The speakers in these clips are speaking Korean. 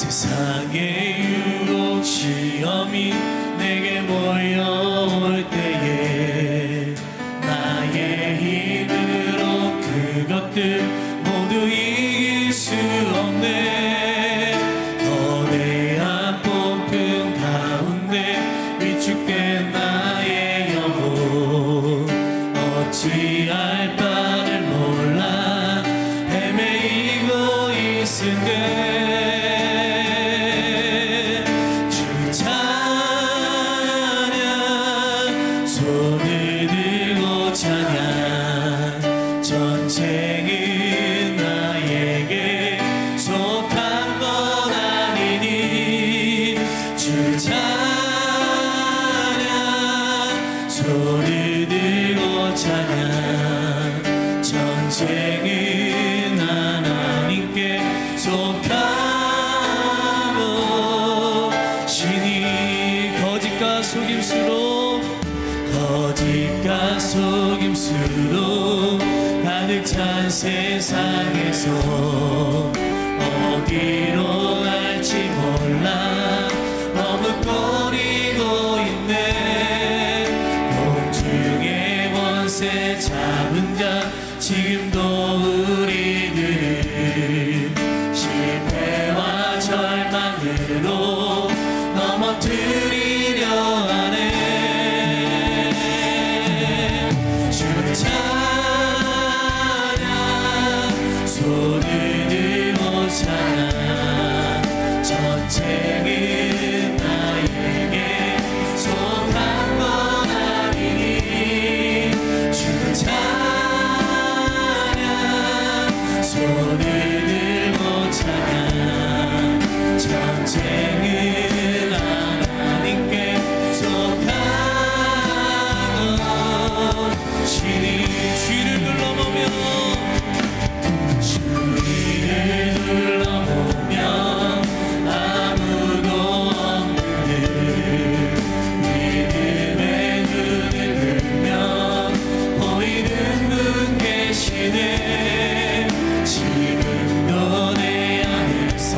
세상의 유혹 시험이 내게 몰려올 때에 나의 힘으로 그것들 모두 이길 수 없네. 거대한 폭풍 가운데 위축된 나의 영혼 어찌할 바를 몰라 헤매이고 있은데 손을 들고 찬양. 전쟁은 나에게 속한 건 아니니 주 찬양. 손을 들고 찬양. 전쟁은 하나님께 속하고 신이 거짓과 속임수로 가득 찬 세상에서 어디로 갈지 몰라 머뭇거리고 있네. 공중의 원세 잡은 자 지금도 우리들을 실패와 절망으로 넘어뜨리려 하네. 손을 들고 찬양. 전쟁은 나에게 속한 건 아니니 주 찬양. 손을 들고 찬양. 전쟁은 하나님께 속하고 신이 주를 둘러보며 아무도 없는 듯 믿음의 눈을 들면 보이는 분 계시네. 지금도 내 안에서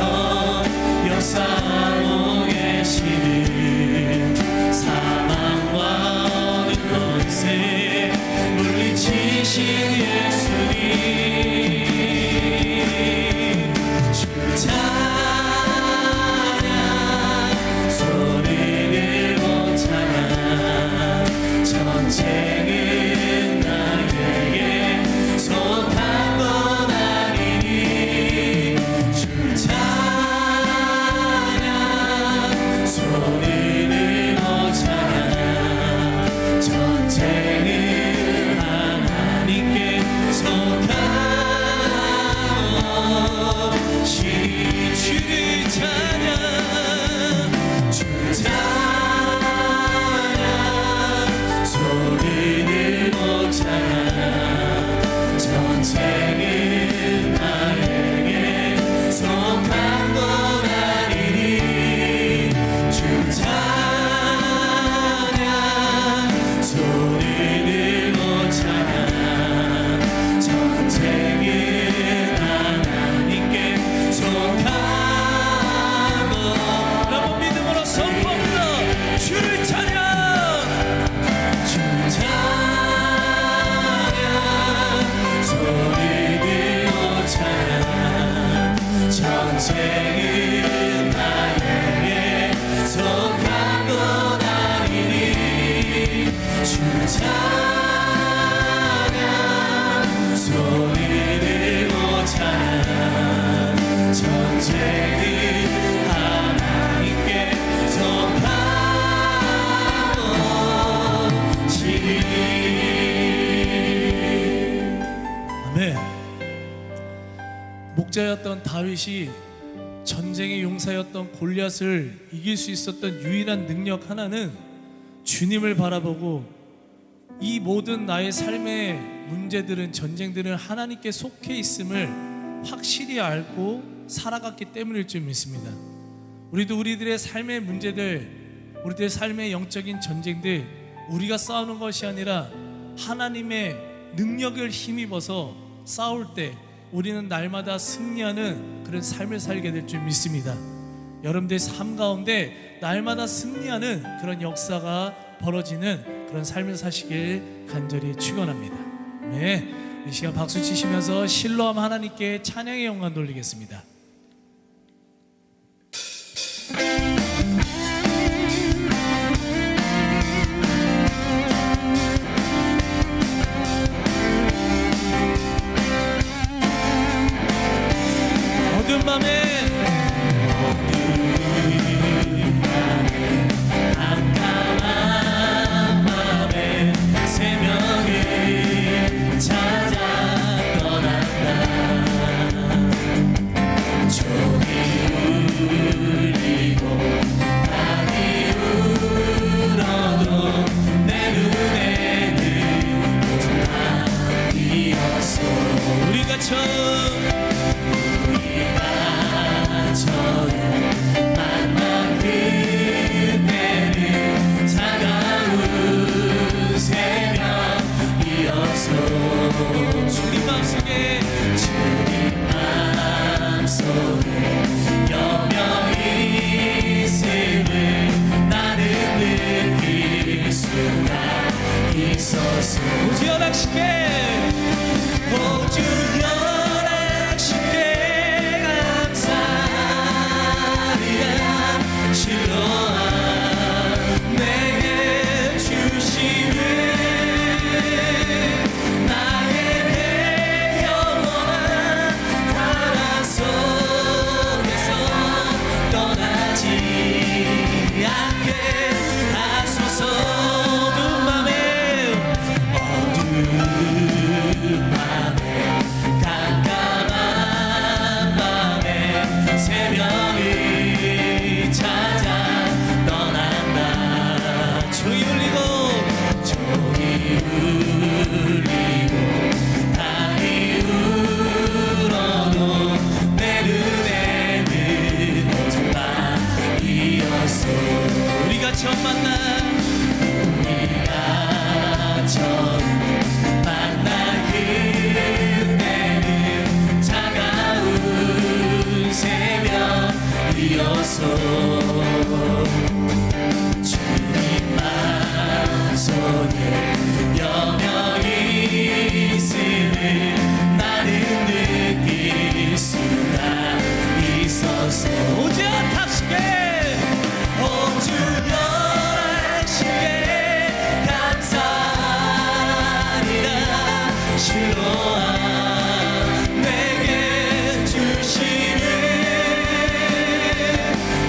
역사하고 계시는 사망과 어두운 권세 물리치신 예수님. 전쟁은 나에게 속한 건 아니니 주 찬양. 손을 들고 찬양. 전쟁은 하나님께 속하고 신이 주를 찬양. 주 찬양. 손을 들고 찬양. 전쟁은 나에게 속한 건 아니니 주 찬양. 손을 들고 찬양. 전쟁은 하나님께 속하고 라고 믿음으로 선포합니다. 주를 찬양. 전쟁은 나에게 속한 건 아니니 주 찬양. 손을 들고 찬양. 전쟁은 하나님께 속하고 신이. 아멘. 목자였던 다윗이 전쟁의 용사였던 골리앗을 이길 수 있었던 유일한 능력 하나는 주님을 바라보고 이 모든 나의 삶의 문제들은 전쟁들은 하나님께 속해 있음을 확실히 알고 살아갔기 때문일 줄 믿습니다. 우리도 우리들의 삶의 문제들, 우리들의 삶의 영적인 전쟁들 우리가 싸우는 것이 아니라 하나님의 능력을 힘입어서 싸울 때 우리는 날마다 승리하는 그런 삶을 살게 될 줄 믿습니다. 여러분들의 삶 가운데 날마다 승리하는 그런 역사가 벌어지는 그런 삶을 사시길 간절히 축원합니다. 네, 이 시간 박수 치시면서 실로암 하나님께 찬양의 영광 돌리겠습니다. 어두운 밤에 깜깜한 밤에 새벽을 찾아 떠난다. 종이 울리고 밤이 울어도 내 눈에는 밤이었어. 우리가 처음 만난 그때는 차가운 새벽이었어. 주님 맘속에 여명이 있음을 나는 느낄 수가 있었어. 오주 연락식에 오주 연락식에 실로암 내게 주시는 나에게 영원한 사랑 속에서 떠나지 않게 하소서. 어두운 밤에 깜깜한 밤에 새벽을 찾아 떠난다. 종이 울리고 달이 울어도 내 눈에는 오직 밤이었어. 우리가 처음 만난 그때는 차가운 새벽이었어. 주님 맘속에 여명이 있음을 나는 느낄 수가 있었어. 오주 연락식에 오주 연락식에 감사하리라. 실로암 내게 주시는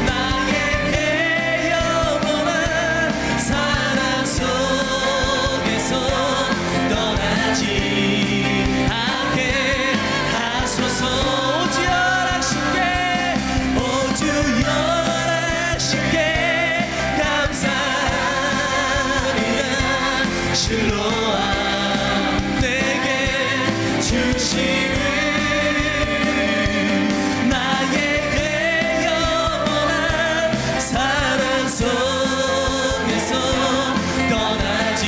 나에게 영원한 사랑 속에서 떠나지 않게 하소서. 오주 연락식에 오주 연락식에 감사하리라. 실로암 내게 주시는 나에게 영원한 사랑 속에서 떠나지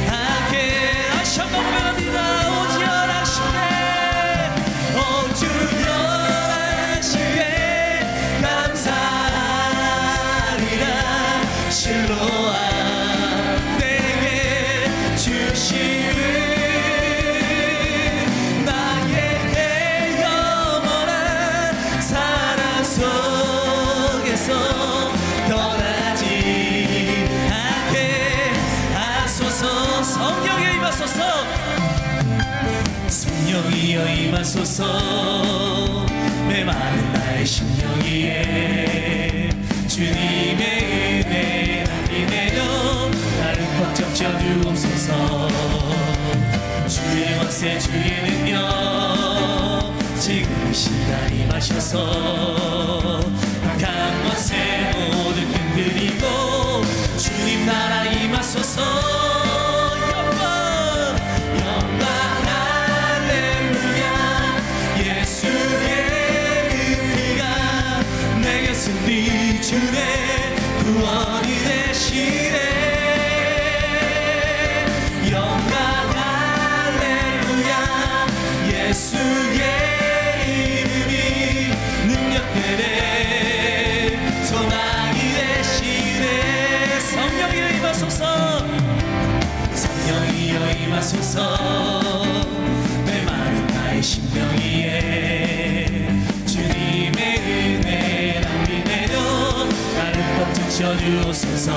않게. 다시 한번 고백합니다. 오주 연락식에 오주 연락식에 감사하리라. 실로암 내게 주시는 나에게 영원한 사랑 속에서 떠나지 않게 하소서. 성령에 임하소서. 성령이여 임하소서. 메마른 나의 심령 위에 주님의 은혜 날이 내려 나를 꽉 적셔 주옵소서. 주의 권세 주의 능력 지금 이 시간 임하셔서 강한 권세 모두 끈들이고 주님 나라 임하소서. 영광 할렐루야. 예수의 그 피가 내게 승리 주네 구원이 되시네. 영광 할렐루야. 예수의 이름이 능력되네. 임하소서. 메마른 나의 심령 위에 주님의 은혜 낭비 내려 나를 법 지켜주옵소서.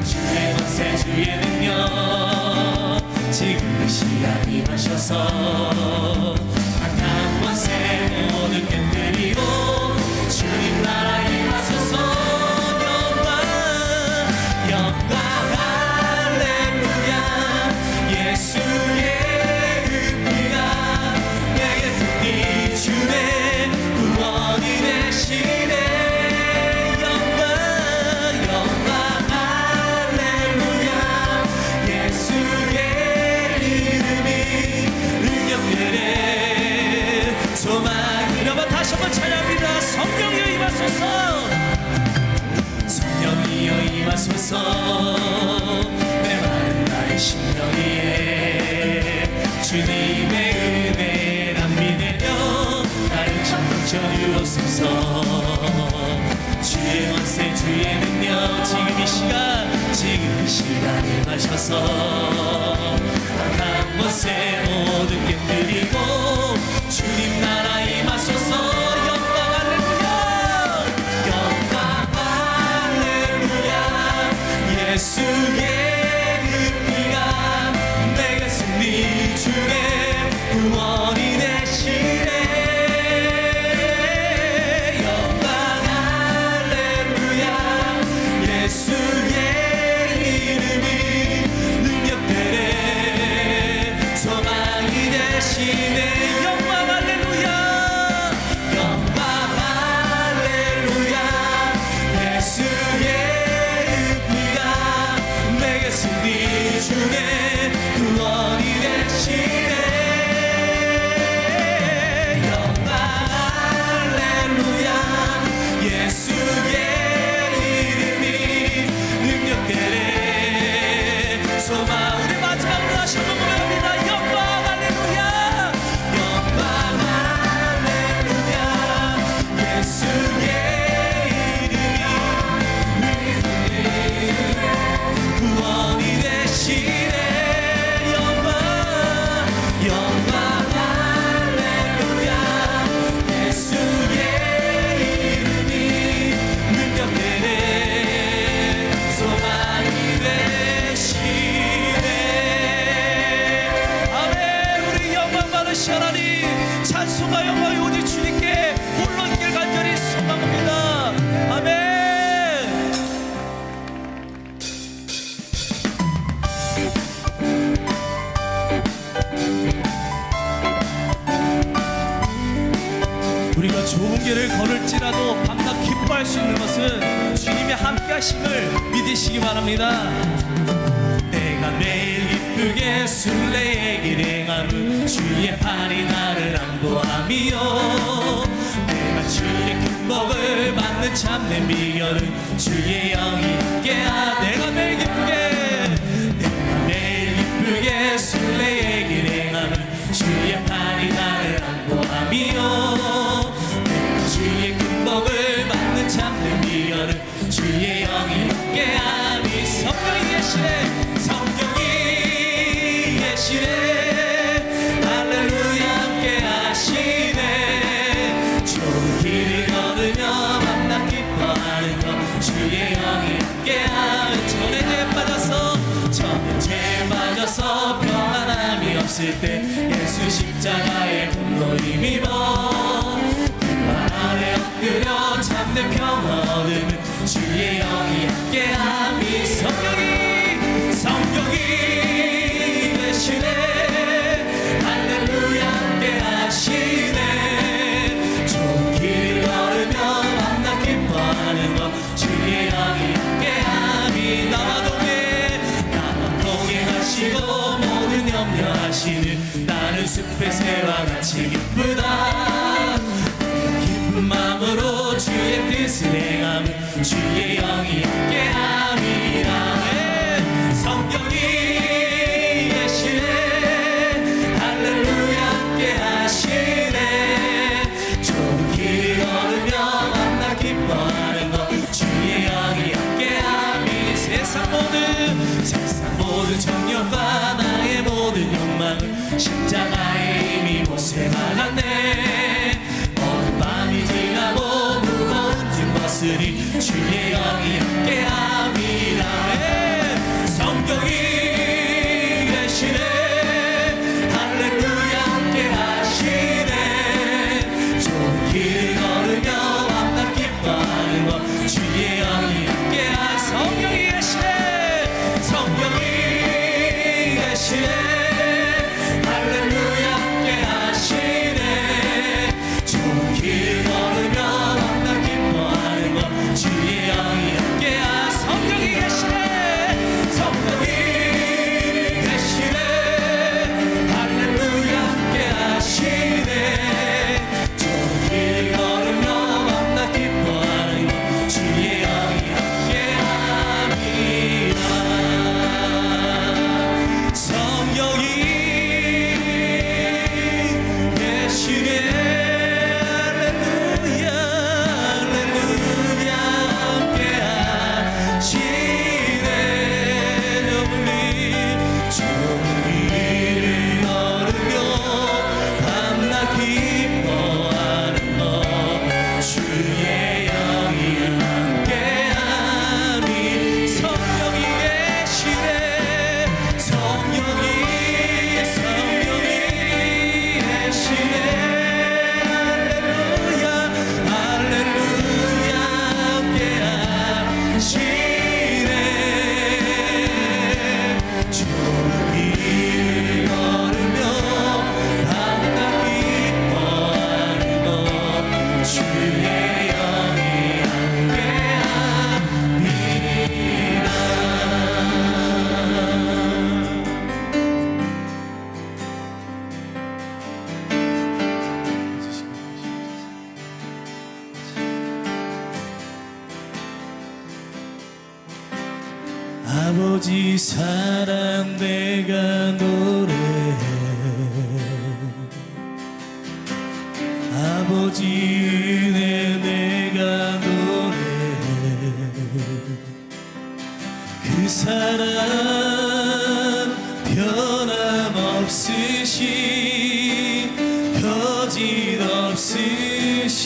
주의 권세 주의 능력 지금 이 시간 임하셔서 악한 권세 모두 깨뜨리고 주님 나라 임하소서. 영광 할렐루야. 예수의 은혜가 내게 승리 주네 구원이 되시네. 영광 할렐루야. 예수의 이름이 능력되네. 소망이라면 다시 한번 찬양합니다. 성령이여 임하소서. 성령이여 임하소서. 메마른 나의 심령 위에 주님의 은혜 낭비 내려 나를 지켜주옵소서. 주의 권세 주의 능력 지금 이 시간에 마셔서 악한 권세 모든 깨뜨리고 주님 나라 임하소서. 예수의 은혜가 내게 승리 주네 구원이 되시네. 영광 할렐루야. 예수의 이름이 능력되네. 소망이 되시네. 영광 할렐루야. 영광 할렐루야. 예수의 승리 주네 구원이 되시네. 영광 할렐루야. 예수의 이름이 능력되네. 소망 우리 마지막으로 다시 한번 고백합니다. 영광 할렐루야. 영광 할렐루야. 예수의 구원이 되시네. 영광 할렐루야. 예수의 이름이 능력되네. 소망이 되시네. 아멘. 우리 영광 받으신 하나님 찬송과 영광이 오직 주님께 홀로 있길 간절히 소망합니다. 아멘. 우리가 좁은 길을 걸을지라도 밤낮 기뻐할 수 있는 것은 주님의 함께 하심을 믿으시기 바랍니다. 내가 매일 기쁘게 순례의 길 행함은 주의 팔이 나를 안보함이요. 내가 주의 큰 복을 받는 참된 비결은 주의 영이 함께하. 내가 매일 기쁘게 순례의 길 행함은 주의 팔이 나를 안보함이요. 주의 큰 복을 받는 참된 비결은 주의 영이 함께하니. 성령이 계시네. 성령이 계시네. 할렐루야 함께하시네. 좋은 길을 걸으며 만나 기뻐하는 것 주의 영이 함께하니. 전에 죄 빠져서 평안함이 없을 때 예수 십자가의 홈로 힘입어 발 아래 엎드려 참된 평화 얻으면 주의 영이 함께함이. 성령이 되시네. 할렐루야 함께하시네. 좋은 길을 걸으며 만나 기뻐하는 것 주의 영이 함께함이. 나와 동행하시고 모든 염려하시는 나는 숲의 새와 같이 기쁘다. 기쁜 마음으로 주의 뜻을 행함은 주의 영이 함께함이라. 성령이 계시네. 할렐루야 함께하시네. 좋은 길을 걸으며 만나 기뻐하는 것 주의 영이 함께함이. 세상 모든 정욕과 나의 길을 걸으며 밤낮 기뻐하는 것 주의 영이 함께한 성령이 계시네 성령이 계시네 할렐루야 함께하시네 좋은 길을 걸으며 밤낮 기뻐하는 것 주의 영이 함께한 성령이 계시네 성령이 계시네 할렐루야 함께하시네 좋은 길 걸으며 밤낮 기뻐하는 것 주의 영이 함께합니다 성령이 계시네 할렐루야 할렐루야 함께하시네 좋은 길을 걸으며 밤낮 기뻐하는 것 주의 영이 함께하니 성령이 계시네 성령이 계시네 할렐루야 할렐루야 함께하시네 좋은 길을 걸으며 밤낮 기뻐하는 것 주의 영이 아버지 사랑 내가 노래해 아버지 은혜 내가 노래해 그 사랑 변함없으신 거짓 없으신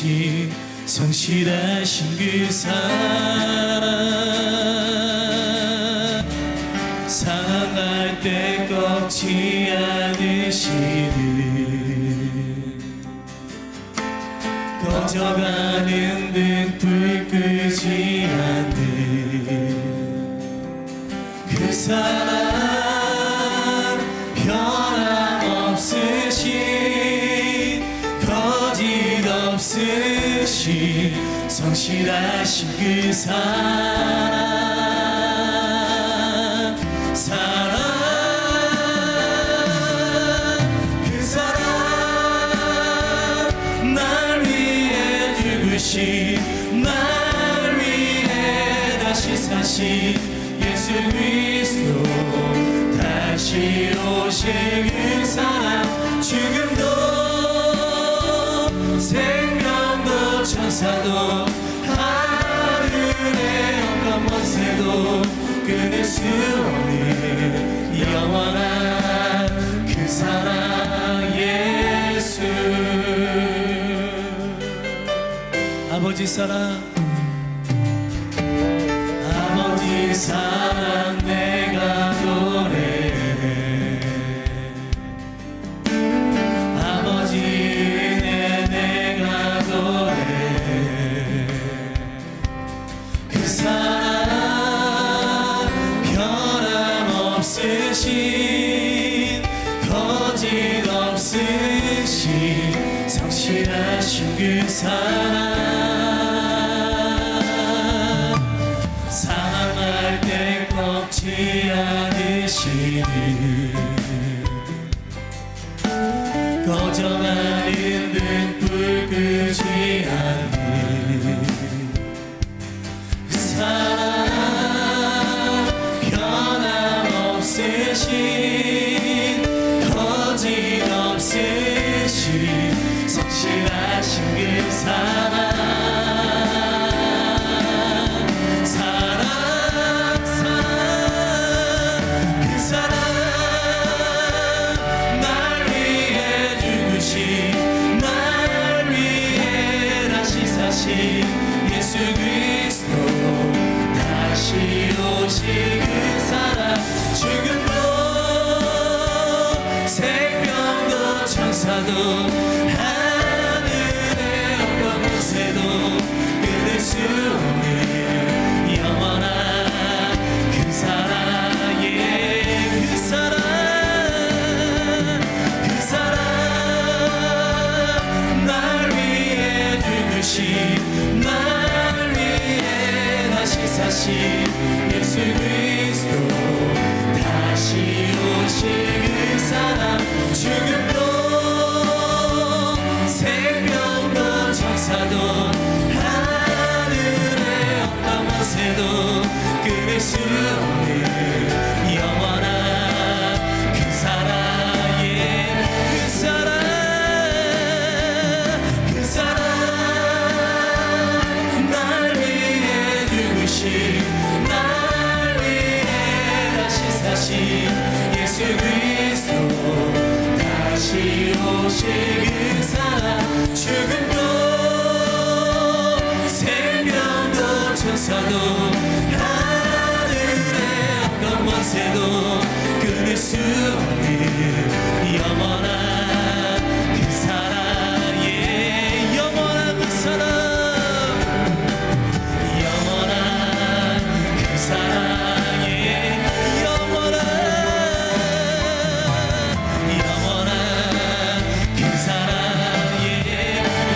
성실하신 그 사랑 상할 때 꺾지 않으시는 꺼져가는 듯 불 끄지 않는 그 사랑 변함없으신 거짓 없으신 성실하신 그 사랑 그 사랑 날 위해 죽으신 날 위해 다시 사신 예수 그리스도 다시 오실 그 사랑 죽음도 생명도 천사도 하늘의 영광 권세도 끊을 수 없는 영원한 그 사랑 예수 아버지 사랑 아버지 사랑 내가 노래해 아버지 은혜 내가 노래해 그 사랑 변함없으신 거짓 없으신 성실하신 그 사랑 사랑할 때 꺾지 않으시는 꺼져가는 듯 불 끄지 않는 그 사랑 변함없으신 거짓 없으신 성실하신 그 사랑 그 사랑 날 위해 죽으신 날 위해 다시 사신 예수 그리스도 다시 오실 그 사랑 죽음도 생명도 천사도 하늘의 영광 사신 예수 그리스도 다시 오실 그 사랑 죽음도 생명도 천사도 하늘의 어떤 권세도 끊을 수 없는 영원한 그 사랑 날 위해 죽으신 날 위해 다시 사신 예수 그리스도 다시 오실 그 사랑 죽음도 생명도 천사도 하늘의 어떤 권세도 끊을 수 없는 영원한 그 사랑 영원한 그 사랑 영원한 그 사랑의 영원한 그 사랑의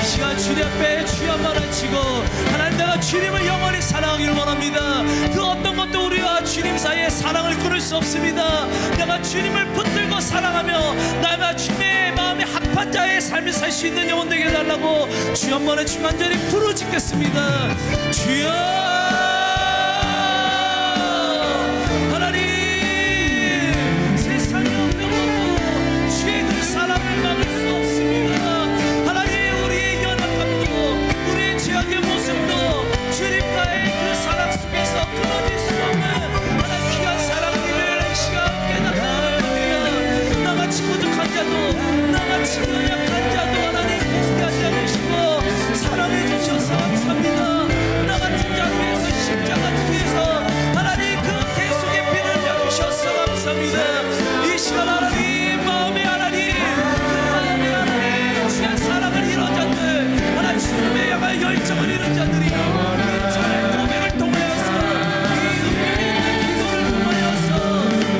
이 시간 주님 앞에 주여 한번 외치고 하나님 내가 주님을 영원히 사랑하기를 원합니다. 그 어떤 것도 우리와 주님 사이에 사랑을 끊을 수 없습니다. 내가 주님을 붙들고 사랑하며 나와 주님의 마음에 합한 자의 삶을 살 수 있는 영혼 되게 해달라고 주여 한 번에 주간절히 부르짖겠습니다. 주여 하나님 세상에 없는 것도 주의 그 사랑을 막을 수 없습니다. 하나님 우리의 연약함도 우리의 죄악의 모습도 주님과의 그 사랑 속에서 끊어질 수 없는 하나님 귀한 사랑님을 이 시간 깨닫게 합니다. 나같이 부족한 자도 나같이 연약한 자도 하나님 포기하지 않으시고 사랑해 주셔서 감사합니다. 나 같은 자 위해서 십자가 뒤에서 하나님 그 대속의 피를 흘려주셔서 감사합니다. 이 시간 하나님 마음에 하나님 주의 사랑을 이룬 자들 하나님 주님의 향한 열정을 이룬 자들이 이 차례 고백을 통하여서 이 은밀히 있는 기도를 통하여서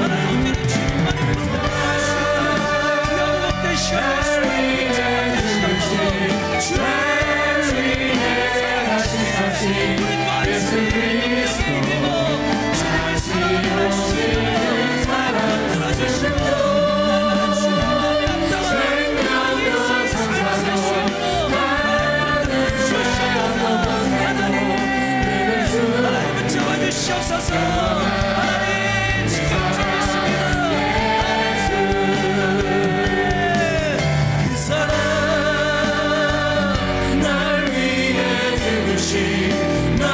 하나님 언제나 주님만이 부르짖으시는 그 영광된 시간을 주시옵소서. 하나님 지금 주겠습니다. 그 사랑 날 위해 죽으신 날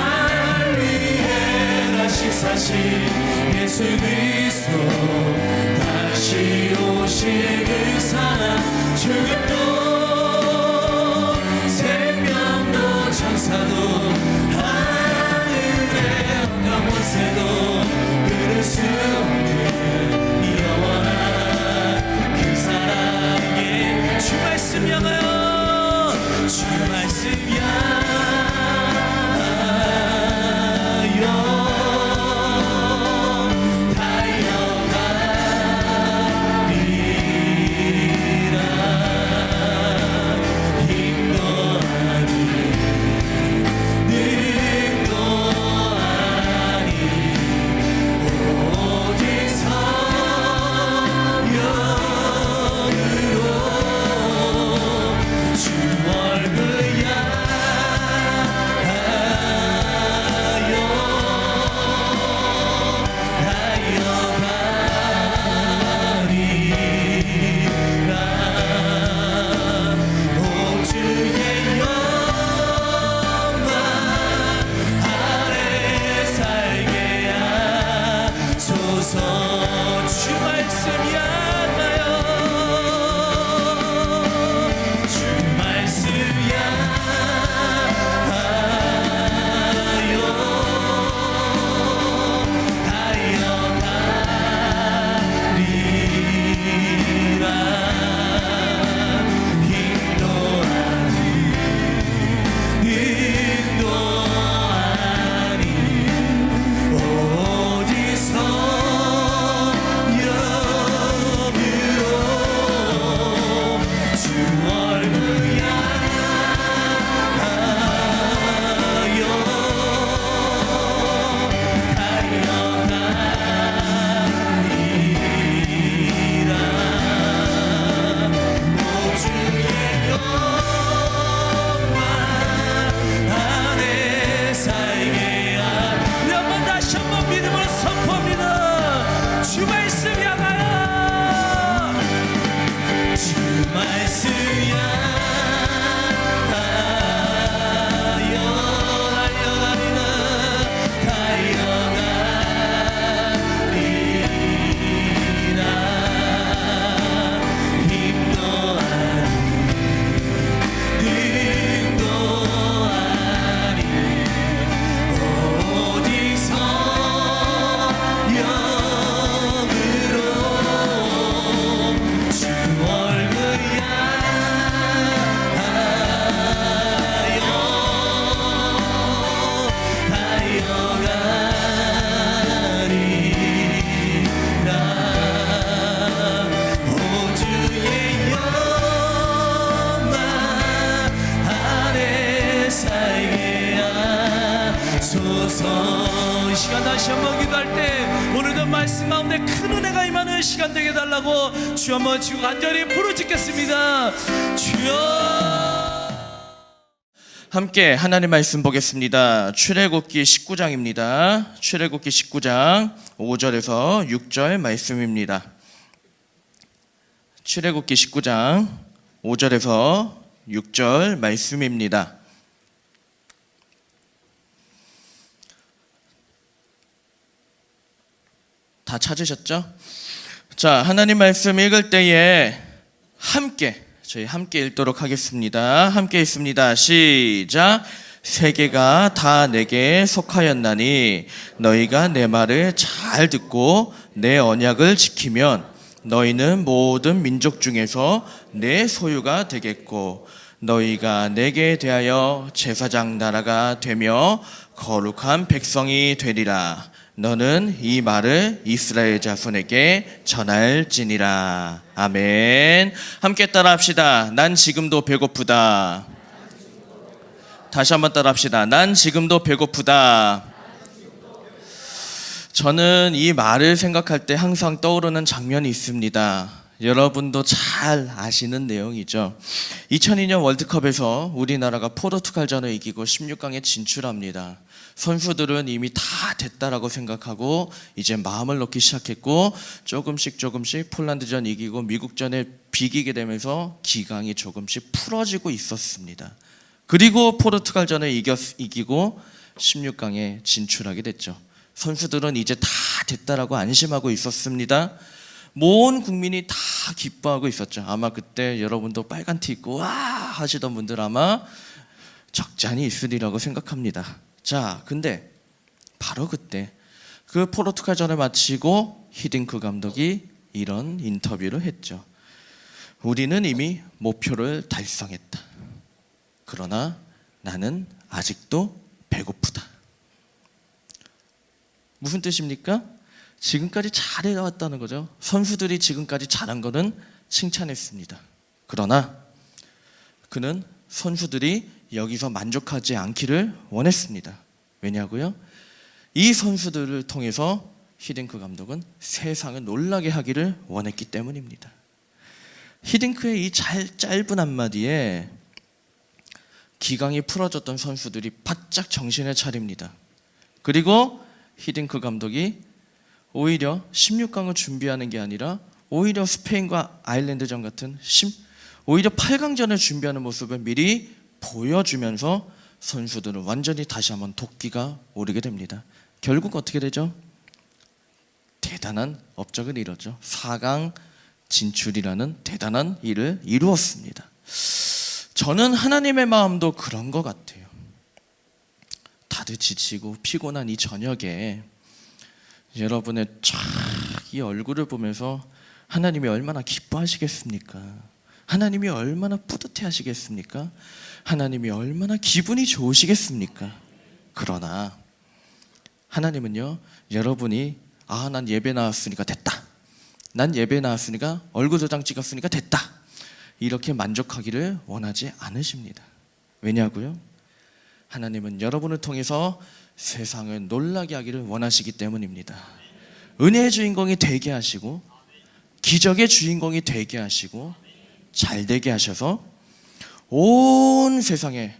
위해 다시 사신 예수 그리스도 다시 오실 그 사랑 죽음도 생명도 천사도 권세도 끊을 수 없는 영원한 그 사랑에 주 말씀 향하여 주 말씀 향하여 달려가리라 주옵소서. 이 시간 다시 한번 기도할 때 오늘도 말씀 가운데 큰 은혜가 임하는 시간 되게 달라고 주 한번 지고 간절히 부르짖겠습니다. 주여. 함께 하나님 말씀 보겠습니다. 출애굽기 19장입니다. 출애굽기 19장 5절에서 6절 말씀입니다. 출애굽기 19장 5절에서 6절 말씀입니다. 다 찾으셨죠? 자, 하나님 말씀 읽을 때에 저희 함께 읽도록 하겠습니다. 함께 읽습니다. 시작. 세계가 다 내게 속하였나니 너희가 내 말을 잘 듣고 내 언약을 지키면 너희는 모든 민족 중에서 내 소유가 되겠고 너희가 내게 대하여 제사장 나라가 되며 거룩한 백성이 되리라. 너는 이 말을 이스라엘 자손에게 전할지니라. 아멘. 함께 따라합시다. 난 지금도 배고프다. 다시 한번 따라합시다. 난 지금도 배고프다. 저는 이 말을 생각할 때 항상 떠오르는 장면이 있습니다. 여러분도 잘 아시는 내용이죠. 2002년 월드컵에서 우리나라가 포르투갈전을 이기고 16강에 진출합니다. 선수들은 이미 다 됐다라고 생각하고 이제 마음을 놓기 시작했고 조금씩 폴란드전 이기고 미국전에 비기게 되면서 기강이 조금씩 풀어지고 있었습니다. 그리고 포르투갈전을 이기고 16강에 진출하게 됐죠. 선수들은 이제 다 됐다라고 안심하고 있었습니다. 모든 국민이 다 기뻐하고 있었죠. 아마 그때 여러분도 빨간 티 입고 와 하시던 분들 아마 적잖이 있으리라고 생각합니다. 자, 근데 바로 그때 그 포르투갈전을 마치고 히딩크 감독이 이런 인터뷰를 했죠. 우리는 이미 목표를 달성했다. 그러나 나는 아직도 배고프다. 무슨 뜻입니까? 지금까지 잘해왔다는 거죠. 선수들이 지금까지 잘한 거는 칭찬했습니다. 그러나 그는 선수들이 여기서 만족하지 않기를 원했습니다. 왜냐고요? 이 선수들을 통해서 히딩크 감독은 세상을 놀라게 하기를 원했기 때문입니다. 히딩크의 이 짧은 한마디에 기강이 풀어졌던 선수들이 바짝 정신을 차립니다. 그리고 히딩크 감독이 오히려 16강을 준비하는 게 아니라 오히려 스페인과 아일랜드전 같은 오히려 8강전을 준비하는 모습을 미리 보여주면서 선수들은 완전히 다시 한번 도끼가 오르게 됩니다. 결국 어떻게 되죠? 대단한 업적을 이뤘죠. 4강 진출이라는 대단한 일을 이루었습니다. 저는 하나님의 마음도 그런 것 같아요. 다들 지치고 피곤한 이 저녁에 여러분의 이 얼굴을 보면서 하나님이 얼마나 기뻐하시겠습니까? 하나님이 얼마나 뿌듯해 하시겠습니까? 하나님이 얼마나 기분이 좋으시겠습니까? 그러나 하나님은요, 여러분이 난 예배 나왔으니까 됐다. 난 예배 나왔으니까 얼굴 도장 찍었으니까 됐다. 이렇게 만족하기를 원하지 않으십니다. 왜냐고요? 하나님은 여러분을 통해서 세상을 놀라게 하기를 원하시기 때문입니다. 은혜의 주인공이 되게 하시고 기적의 주인공이 되게 하시고 잘 되게 하셔서 온 세상에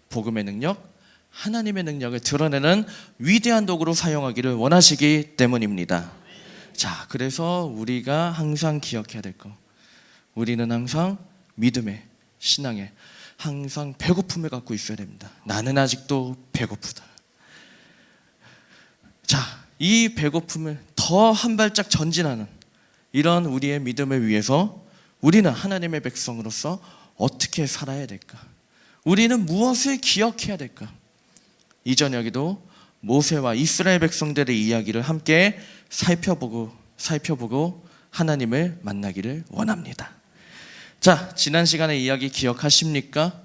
복음의 능력, 하나님의 능력을 드러내는 위대한 도구로 사용하기를 원하시기 때문입니다. 자, 그래서 우리가 항상 기억해야 될 거, 우리는 항상 믿음의, 신앙의 항상 배고픔을 갖고 있어야 됩니다. 나는 아직도 배고프다. 자, 이 배고픔을 더 한 발짝 전진하는 이런 우리의 믿음을 위해서 우리는 하나님의 백성으로서 어떻게 살아야 될까? 우리는 무엇을 기억해야 될까? 이 저녁에도 모세와 이스라엘 백성들의 이야기를 함께 살펴보고 하나님을 만나기를 원합니다. 자, 지난 시간의 이야기 기억하십니까?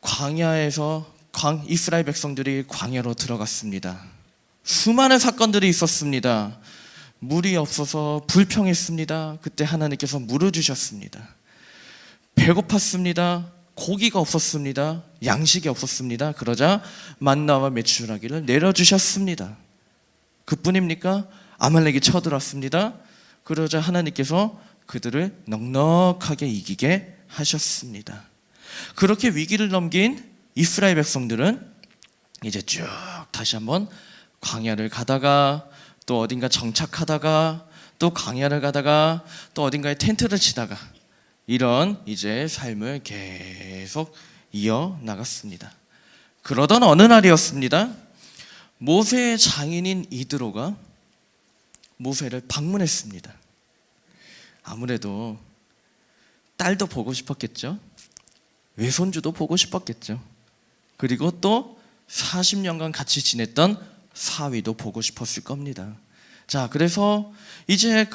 광야에서 이스라엘 백성들이 광야로 들어갔습니다. 수많은 사건들이 있었습니다. 물이 없어서 불평했습니다. 그때 하나님께서 물을 주셨습니다. 배고팠습니다. 고기가 없었습니다. 양식이 없었습니다. 그러자 만나와 메추라기를 내려주셨습니다. 그뿐입니까? 아말렉이 쳐들었습니다. 그러자 하나님께서 그들을 넉넉하게 이기게 하셨습니다. 그렇게 위기를 넘긴 이스라엘 백성들은 이제 쭉 다시 한번 광야를 가다가 또 어딘가 정착하다가 또 광야를 가다가 또 어딘가에 텐트를 치다가 이런 이제 삶을 계속 이어 나갔습니다. 그러던 어느 날이었습니다. 모세의 장인인 이드로가 모세를 방문했습니다. 아무래도 딸도 보고 싶었겠죠. 외손주도 보고 싶었겠죠. 그리고 또 40년간 같이 지냈던 사위도 보고 싶었을 겁니다. 자, 그래서 이제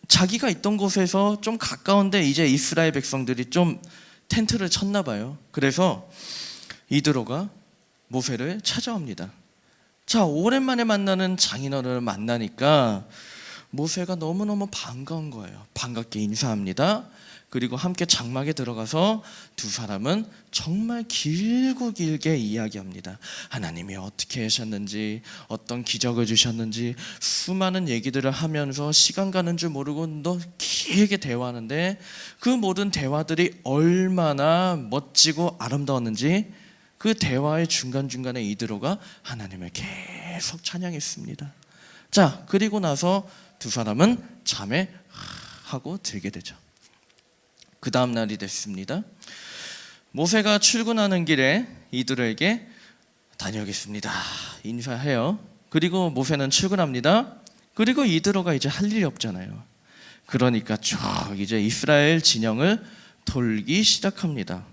자기가 있던 곳에서 좀 가까운데 이제 이스라엘 백성들이 좀 텐트를 쳤나 봐요. 그래서 이드로가 모세를 찾아옵니다. 자, 오랜만에 만나는 장인어른을 만나니까 모세가 너무너무 반가운 거예요. 반갑게 인사합니다. 그리고 함께 장막에 들어가서 두 사람은 정말 길고 길게 이야기합니다. 하나님이 어떻게 하셨는지, 어떤 기적을 주셨는지 수많은 얘기들을 하면서 시간 가는 줄 모르고 너 길게 대화하는데 그 모든 대화들이 얼마나 멋지고 아름다웠는지 그 대화의 중간중간에 이드로가 하나님을 계속 찬양했습니다. 자, 그리고 나서 두 사람은 잠에 하고 들게 되죠. 그 다음 날이 됐습니다. 모세가 출근하는 길에 이드로에게 다녀오겠습니다 인사해요. 그리고 모세는 출근합니다. 그리고 이드로가 이제 할 일이 없잖아요. 그러니까 쭉 이제 이스라엘 진영을 돌기 시작합니다.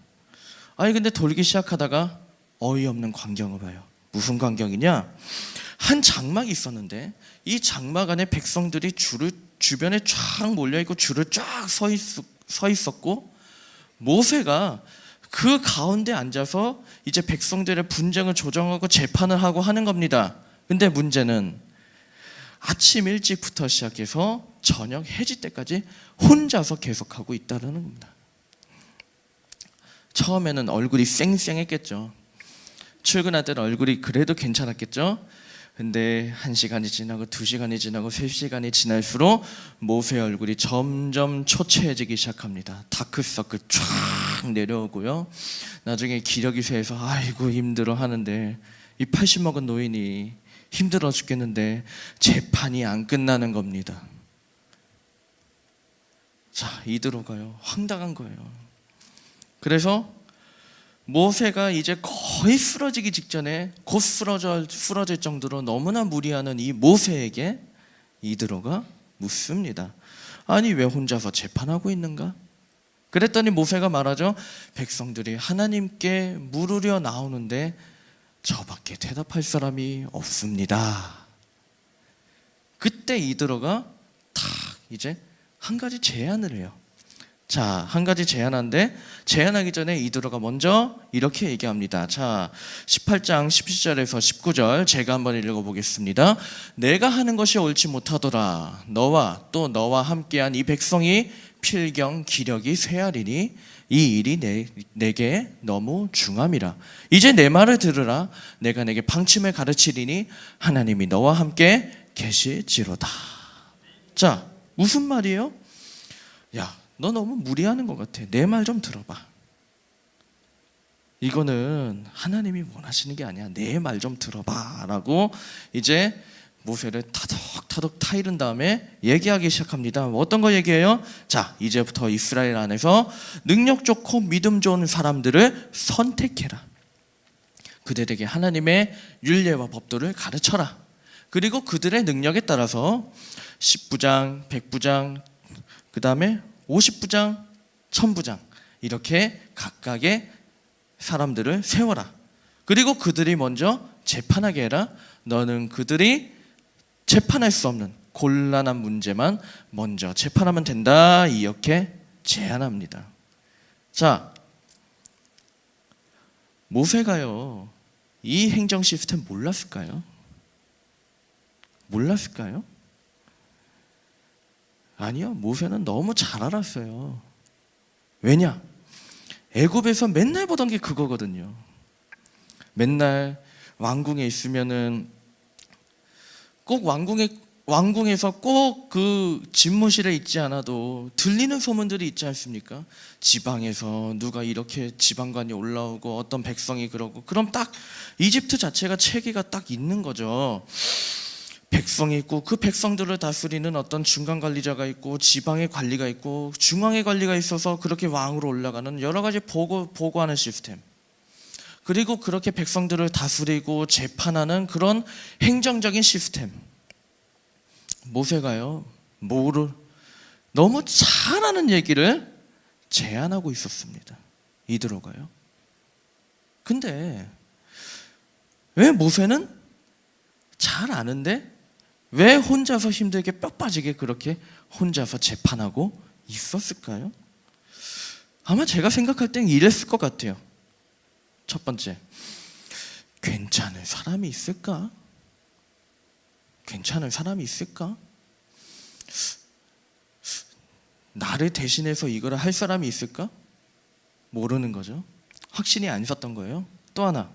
아니 근데 돌기 시작하다가 어이없는 광경을 봐요. 무슨 광경이냐? 한 장막이 있었는데 이 장막 안에 백성들이 주변에 쫙 몰려있고 줄을 쫙 서 있었고 모세가 그 가운데 앉아서 이제 백성들의 분쟁을 조정하고 재판을 하고 하는 겁니다. 근데 문제는 아침 일찍부터 시작해서 저녁 해질 때까지 혼자서 계속하고 있다는 겁니다. 처음에는 얼굴이 쌩쌩했겠죠. 출근할 때는 얼굴이 그래도 괜찮았겠죠. 근데 1시간이 지나고 2시간이 지나고 3시간이 지날수록 모세의 얼굴이 점점 초췌해지기 시작합니다. 다크서클 쫙 내려오고요. 나중에 기력이 쇠해서 아이고 힘들어 하는데 이 80 먹은 노인이 힘들어 죽겠는데 재판이 안 끝나는 겁니다. 자, 이드로가요 황당한 거예요. 그래서 모세가 이제 거의 쓰러지기 직전에 곧 쓰러질 정도로 너무나 무리하는 이 모세에게 이드로가 묻습니다. 아니 왜 혼자서 재판하고 있는가? 그랬더니 모세가 말하죠. 백성들이 하나님께 물으려 나오는데 저밖에 대답할 사람이 없습니다. 그때 이드로가 딱 이제 한 가지 제안을 해요. 자, 한 가지 제안하는데 제안하기 전에 이드로가 먼저 이렇게 얘기합니다. 자, 18장 17절에서 19절 제가 한번 읽어보겠습니다. 내가 하는 것이 옳지 못하더라. 너와 또 너와 함께한 이 백성이 필경 기력이 쇠하리니 이 일이 내게 너무 중함이라. 이제 내 말을 들으라. 내가 내게 방침을 가르치리니 하나님이 너와 함께 계실지로다. 자, 무슨 말이에요? 야, 너 너무 무리하는 것 같아. 내 말 좀 들어봐. 이거는 하나님이 원하시는 게 아니야. 내 말 좀 들어봐 라고 이제 모세를 타덕타덕 타이른 다음에 얘기하기 시작합니다. 어떤 거 얘기해요? 자, 이제부터 이스라엘 안에서 능력 좋고 믿음 좋은 사람들을 선택해라. 그들에게 하나님의 율례와 법도를 가르쳐라. 그리고 그들의 능력에 따라서 10부장, 100부장, 그 다음에 50부장, 1000부장 이렇게 각각의 사람들을 세워라. 그리고 그들이 먼저 재판하게 해라. 너는 그들이 재판할 수 없는 곤란한 문제만 먼저 재판하면 된다. 이렇게 제안합니다. 자, 모세가요 이 행정 시스템 몰랐을까요? 몰랐을까요? 아니요, 모세는 너무 잘 알았어요. 왜냐? 애굽에서 맨날 보던 게 그거거든요. 맨날 왕궁에 있으면은 꼭 왕궁에서 꼭 그 집무실에 있지 않아도 들리는 소문들이 있지 않습니까? 지방에서 누가 이렇게 지방관이 올라오고 어떤 백성이 그러고, 그럼 딱 이집트 자체가 체계가 딱 있는 거죠. 백성이 있고 그 백성들을 다스리는 어떤 중간 관리자가 있고 지방의 관리가 있고 중앙의 관리가 있어서 그렇게 왕으로 올라가는 여러 가지 보고하는 시스템, 그리고 그렇게 백성들을 다스리고 재판하는 그런 행정적인 시스템. 모세가요, 너무 잘하는 얘기를 제안하고 있었습니다. 이드로가요. 근데 왜 모세는 잘 아는데 왜 혼자서 힘들게 뼈 빠지게 그렇게 혼자서 재판하고 있었을까요? 아마 제가 생각할 땐 이랬을 것 같아요. 첫 번째, 괜찮은 사람이 있을까? 괜찮은 사람이 있을까? 나를 대신해서 이거를 할 사람이 있을까? 모르는 거죠. 확신이 안 섰던 거예요. 또 하나,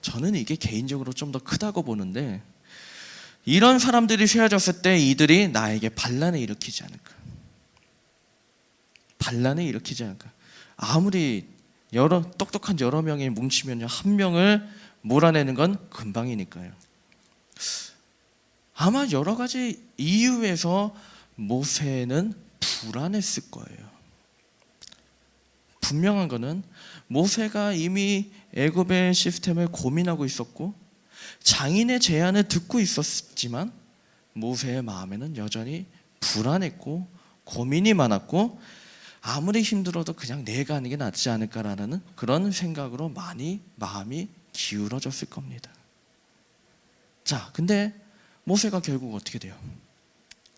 저는 이게 개인적으로 좀 더 크다고 보는데, 이런 사람들이 세워졌을 때 이들이 나에게 반란을 일으키지 않을까? 반란을 일으키지 않을까? 아무리 똑똑한 여러 명이 뭉치면 한 명을 몰아내는 건 금방이니까요. 아마 여러 가지 이유에서 모세는 불안했을 거예요. 분명한 거는 모세가 이미 애굽의 시스템을 고민하고 있었고 장인의 제안을 듣고 있었지만 모세의 마음에는 여전히 불안했고 고민이 많았고, 아무리 힘들어도 그냥 내가 하는 게 낫지 않을까라는 그런 생각으로 많이 마음이 기울어졌을 겁니다. 자, 근데 모세가 결국 어떻게 돼요?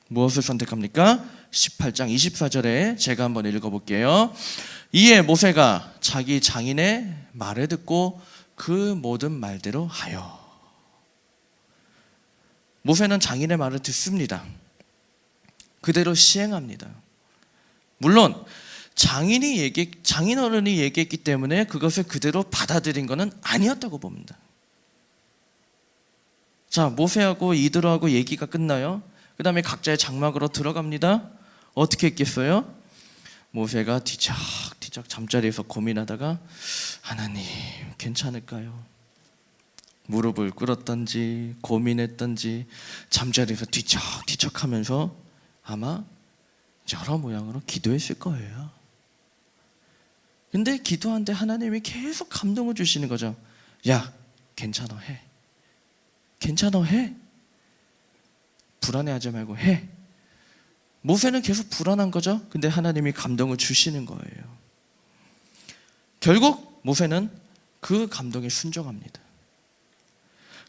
무엇을 선택합니까? 18장 24절에 제가 한번 읽어볼게요. 이에 모세가 자기 장인의 말을 듣고 그 모든 말대로 하여. 모세는 장인의 말을 듣습니다. 그대로 시행합니다. 물론 장인 어른이 얘기했기 때문에 그것을 그대로 받아들인 것은 아니었다고 봅니다. 자, 모세하고 이드로하고 얘기가 끝나요. 그 다음에 각자의 장막으로 들어갑니다. 어떻게 했겠어요? 모세가 뒤척뒤척 잠자리에서 고민하다가, 하나님 괜찮을까요? 무릎을 꿇었던지 고민했던지 잠자리에서 뒤척뒤척 하면서 아마 여러 모양으로 기도했을 거예요. 근데 기도하는데 하나님이 계속 감동을 주시는 거죠. 야, 괜찮아, 해. 괜찮아, 해. 불안해하지 말고 해. 모세는 계속 불안한 거죠. 근데 하나님이 감동을 주시는 거예요. 결국 모세는 그 감동에 순종합니다.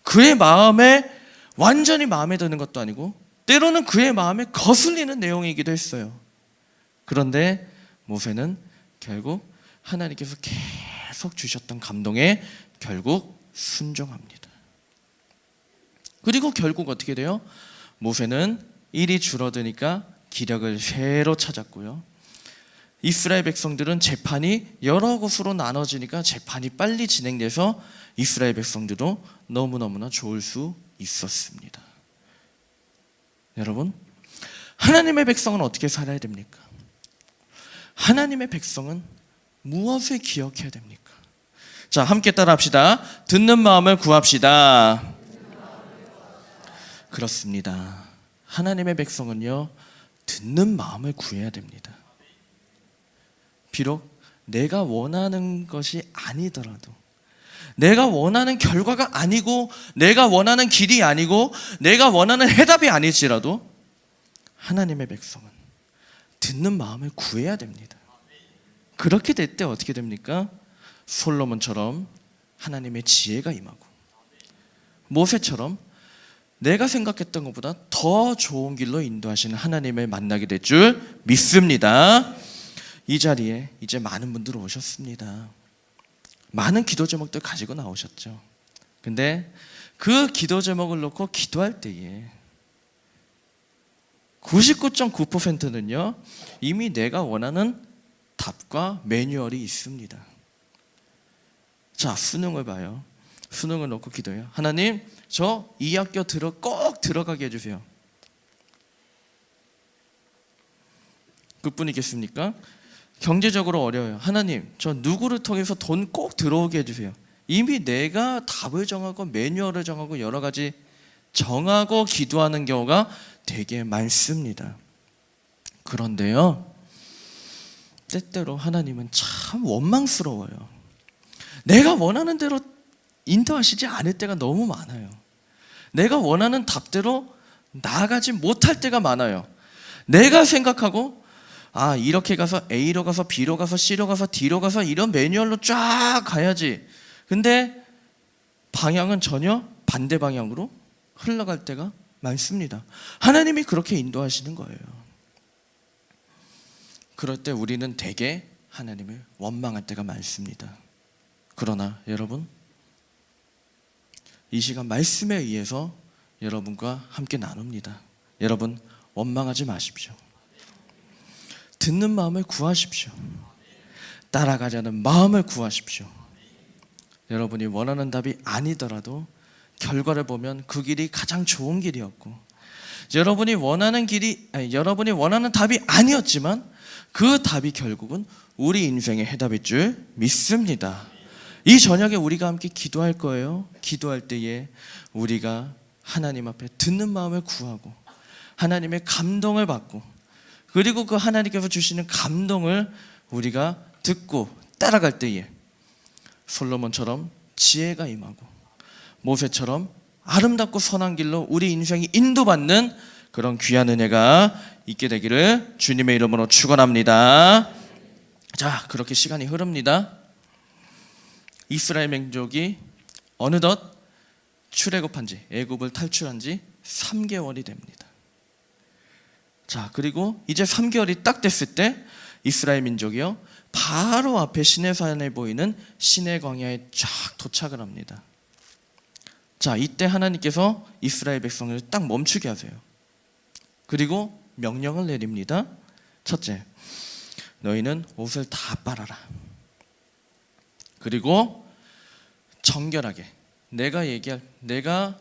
그의 마음에 완전히 마음에 드는 것도 아니고 때로는 그의 마음에 거슬리는 내용이기도 했어요. 그런데 모세는 결국 하나님께서 계속 주셨던 감동에 결국 순종합니다. 그리고 결국 어떻게 돼요? 모세는 일이 줄어드니까 기력을 새로 찾았고요. 이스라엘 백성들은 재판이 여러 곳으로 나눠지니까 재판이 빨리 진행돼서 이스라엘 백성들도 너무너무나 좋을 수 있었습니다. 여러분, 하나님의 백성은 어떻게 살아야 됩니까? 하나님의 백성은 무엇을 기억해야 됩니까? 자, 함께 따라합시다. 듣는 마음을 구합시다. 그렇습니다. 하나님의 백성은요, 듣는 마음을 구해야 됩니다. 비록 내가 원하는 것이 아니더라도, 내가 원하는 결과가 아니고, 내가 원하는 길이 아니고, 내가 원하는 해답이 아닐지라도 하나님의 백성은 듣는 마음을 구해야 됩니다. 그렇게 될 때 어떻게 됩니까? 솔로몬처럼 하나님의 지혜가 임하고, 모세처럼 내가 생각했던 것보다 더 좋은 길로 인도하시는 하나님을 만나게 될 줄 믿습니다. 이 자리에 이제 많은 분들 오셨습니다. 많은 기도 제목들 가지고 나오셨죠. 근데 그 기도 제목을 놓고 기도할 때에 99.9%는요 이미 내가 원하는 답과 매뉴얼이 있습니다. 자, 수능을 봐요. 수능을 놓고 기도해요. 하나님, 저 이 학교 꼭 들어가게 해주세요. 그뿐이겠습니까? 경제적으로 어려워요. 하나님, 저 누구를 통해서 돈 꼭 들어오게 해주세요. 이미 내가 답을 정하고 매뉴얼을 정하고 여러 가지 정하고 기도하는 경우가 되게 많습니다. 그런데요, 때때로 하나님은 참 원망스러워요. 내가 원하는 대로 인도하시지 않을 때가 너무 많아요. 내가 원하는 답대로 나아가지 못할 때가 많아요. 내가 생각하고 이렇게 가서 A로 가서 B로 가서 C로 가서 D로 가서 이런 매뉴얼로 쫙 가야지. 근데 방향은 전혀 반대 방향으로 흘러갈 때가 많습니다. 하나님이 그렇게 인도하시는 거예요. 그럴 때 우리는 되게 하나님을 원망할 때가 많습니다. 그러나 여러분, 이 시간 말씀에 의해서 여러분과 함께 나눕니다. 여러분, 원망하지 마십시오. 듣는 마음을 구하십시오. 따라가자는 마음을 구하십시오. 여러분이 원하는 답이 아니더라도 결과를 보면 그 길이 가장 좋은 길이었고, 여러분이 원하는 답이 아니었지만 그 답이 결국은 우리 인생의 해답일 줄 믿습니다. 이 저녁에 우리가 함께 기도할 거예요. 기도할 때에 우리가 하나님 앞에 듣는 마음을 구하고 하나님의 감동을 받고, 그리고 그 하나님께서 주시는 감동을 우리가 듣고 따라갈 때에 솔로몬처럼 지혜가 임하고 모세처럼 아름답고 선한 길로 우리 인생이 인도받는 그런 귀한 은혜가 있게 되기를 주님의 이름으로 축원합니다. 자, 그렇게 시간이 흐릅니다. 이스라엘 민족이 어느덧 출애굽한 지, 애굽을 탈출한 지 3개월이 됩니다. 자, 그리고 이제 3개월이 딱 됐을 때 이스라엘 민족이요, 바로 앞에 시내산에 보이는 시내 광야에 쫙 도착을 합니다. 자, 이때 하나님께서 이스라엘 백성을 딱 멈추게 하세요. 그리고 명령을 내립니다. 첫째, 너희는 옷을 다 빨아라. 그리고 정결하게, 내가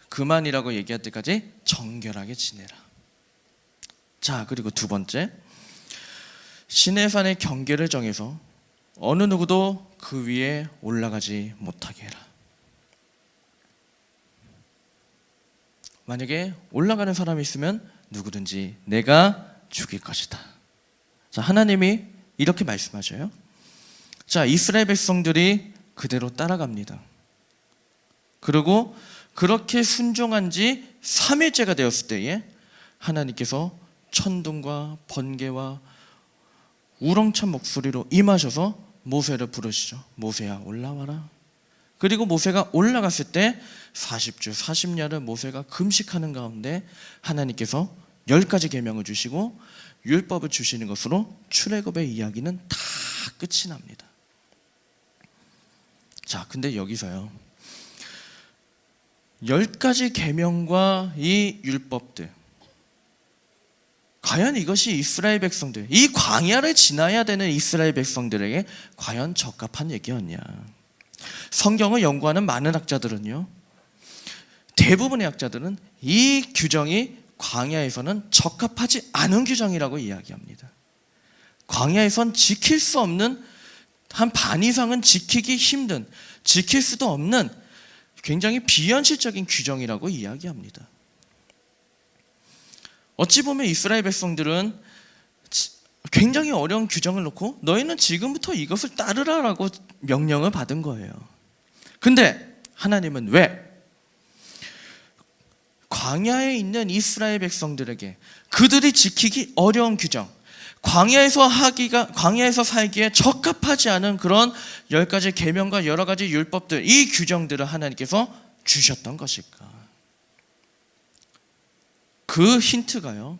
그만이라고 얘기할 때까지 정결하게 지내라. 자, 그리고 두 번째, 시내산의 경계를 정해서 어느 누구도 그 위에 올라가지 못하게 해라. 만약에 올라가는 사람이 있으면 누구든지 내가 죽일 것이다. 자, 하나님이 이렇게 말씀하셔요. 자, 이스라엘 백성들이 그대로 따라갑니다. 그리고 그렇게 순종한 지 3일째가 되었을 때에 하나님께서 천둥과 번개와 우렁찬 목소리로 임하셔서 모세를 부르시죠. 모세야, 올라와라. 그리고 모세가 올라갔을 때 40주 40야를 모세가 금식하는 가운데 하나님께서 10가지 계명을 주시고 율법을 주시는 것으로 출애굽의 이야기는 다 끝이 납니다. 자, 근데 여기서요, 10가지 계명과 이 율법들, 과연 이것이 이스라엘 백성들, 이 광야를 지나야 되는 이스라엘 백성들에게 과연 적합한 얘기였냐? 성경을 연구하는 많은 학자들은요, 대부분의 학자들은 이 규정이 광야에서는 적합하지 않은 규정이라고 이야기합니다. 광야에선 지킬 수 없는, 한 반 이상은 지키기 힘든, 지킬 수도 없는 굉장히 비현실적인 규정이라고 이야기합니다. 어찌 보면 이스라엘 백성들은 굉장히 어려운 규정을 놓고 너희는 지금부터 이것을 따르라라고 명령을 받은 거예요. 근데 하나님은 왜 광야에 있는 이스라엘 백성들에게 그들이 지키기 어려운 규정, 광야에서 살기에 적합하지 않은 그런 10가지 계명과 여러 가지 율법들, 이 규정들을 하나님께서 주셨던 것일까? 그 힌트가요,